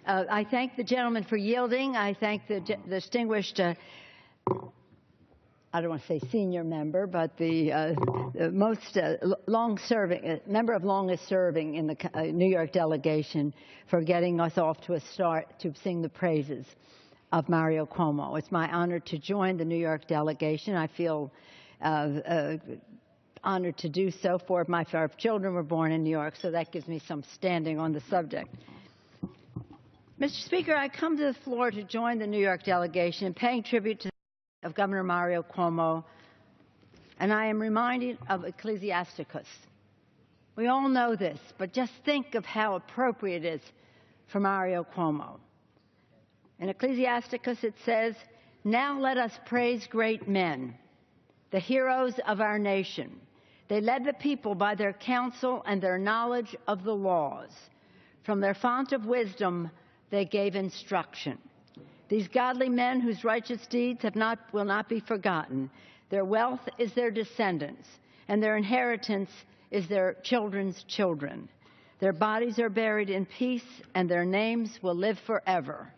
I thank the gentleman for yielding. I thank the distinguished, I don't want to say senior member, but the most long-serving, member of longest serving in the New York delegation for getting us off to a start to sing the praises of Mario Cuomo. It's my honor to join the New York delegation. I feel honored to do so. Four of my five children were born in New York, so that gives me some standing on the subject. Mr. Speaker, I come to the floor to join the New York delegation in paying tribute to of Governor Mario Cuomo, and I am reminded of Ecclesiasticus. We all know this, but just think of how appropriate it is for Mario Cuomo. In Ecclesiasticus it says, "Now let us praise great men, the heroes of our nation. They led the people by their counsel and their knowledge of the laws. From their fount of wisdom they gave instruction. These godly men whose righteous deeds will not be forgotten. Their wealth is their descendants, and their inheritance is their children's children. Their bodies are buried in peace, and their names will live forever.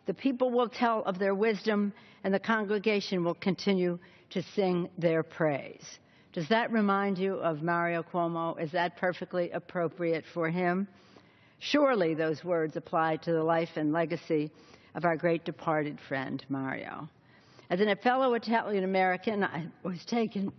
The people will tell of their wisdom, and the congregation will continue to sing their praise." Does that remind you of Mario Cuomo? Is that perfectly appropriate for him? Surely those words apply to the life and legacy of our great departed friend, Mario. As a fellow Italian-American, I was taken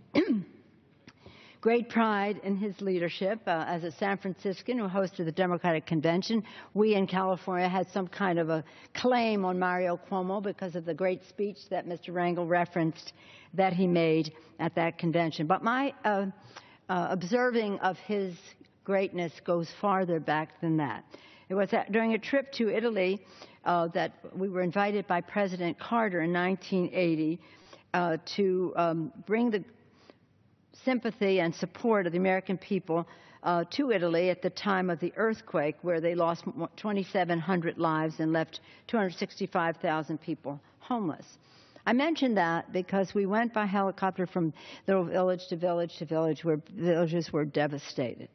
great pride in his leadership. As a San Franciscan who hosted the Democratic Convention, we in California had some kind of a claim on Mario Cuomo because of the great speech that Mr. Rangel referenced that he made at that convention. But my observing of his greatness goes farther back than that. It was during a trip to Italy that we were invited by President Carter in 1980 to bring the sympathy and support of the American people to Italy at the time of the earthquake, where they lost 2,700 lives and left 265,000 people homeless. I mention that because we went by helicopter from little village to village to village where villages were devastated.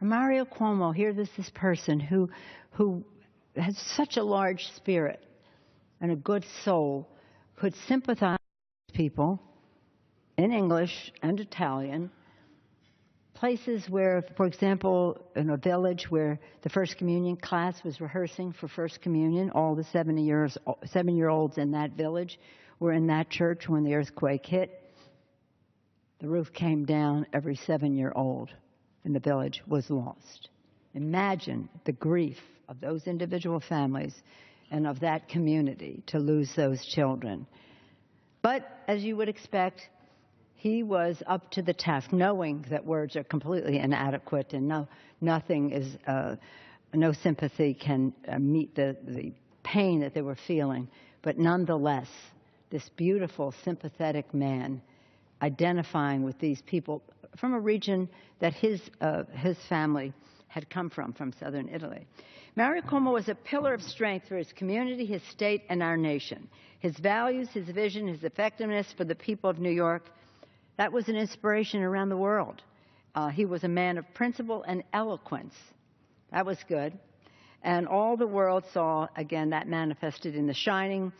Mario Cuomo, here is this person who has such a large spirit and a good soul, could sympathize with people in English and Italian, places where, for example, in a village where the First Communion class was rehearsing for First Communion, all the 7-year-olds in that village were in that church when the earthquake hit. The roof came down, every 7-year-old in the village was lost. Imagine the grief of those individual families and of that community to lose those children. But as you would expect, he was up to the task, knowing that words are completely inadequate and no sympathy can meet the pain that they were feeling. But nonetheless, this beautiful, sympathetic man identifying with these people from a region that his family had come from southern Italy. Mario Cuomo was a pillar of strength for his community, his state, and our nation. His values, his vision, his effectiveness for the people of New York, that was an inspiration around the world. He was a man of principle and eloquence. That was good. And all the world saw, again, that manifested in the Shining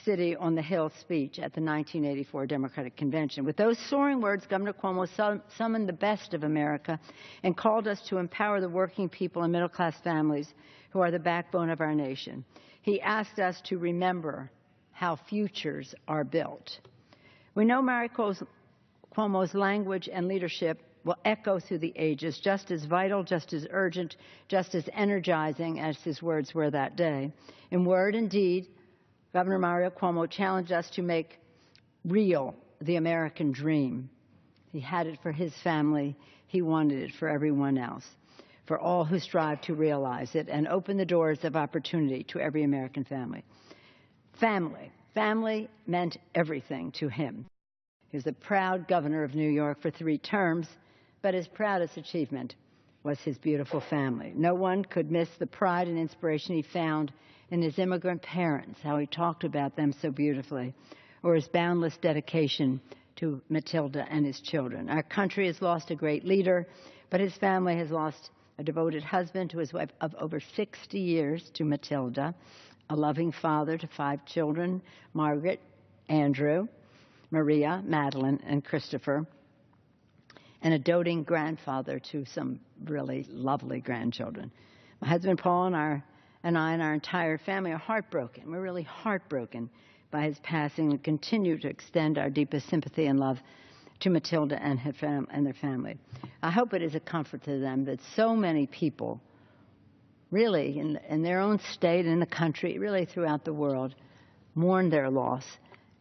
City on the Hill speech at the 1984 Democratic Convention. With those soaring words, Governor Cuomo summoned the best of America and called us to empower the working people and middle-class families who are the backbone of our nation. He asked us to remember how futures are built. We know Mario Cuomo's language and leadership will echo through the ages, just as vital, just as urgent, just as energizing as his words were that day. In word and deed, Governor Mario Cuomo challenged us to make real the American dream. He had it for his family. He wanted it for everyone else, for all who strive to realize it and open the doors of opportunity to every American family. Family meant everything to him. He was a proud governor of New York for 3 terms, but his proudest achievement was his beautiful family. No one could miss the pride and inspiration he found in his immigrant parents, how he talked about them so beautifully, or his boundless dedication to Matilda and his children. Our country has lost a great leader, but his family has lost a devoted husband to his wife of over 60 years, to Matilda, a loving father to 5 children, Margaret, Andrew, Maria, Madeline, and Christopher, and a doting grandfather to some really lovely grandchildren. My husband Paul and I and our entire family are heartbroken. We're really heartbroken by his passing and continue to extend our deepest sympathy and love to Matilda and their family. I hope it is a comfort to them that so many people, really in their own state, in the country, really throughout the world, mourn their loss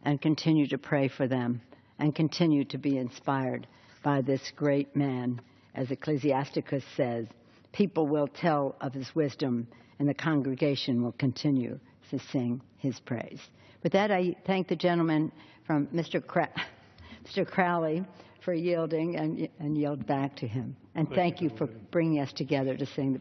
and continue to pray for them and continue to be inspired by this great man. As Ecclesiasticus says, people will tell of his wisdom and the congregation will continue to sing his praise. With that, I thank the gentleman from Mr. Crowley for yielding and yield back to him. And thank you for bringing us together to sing the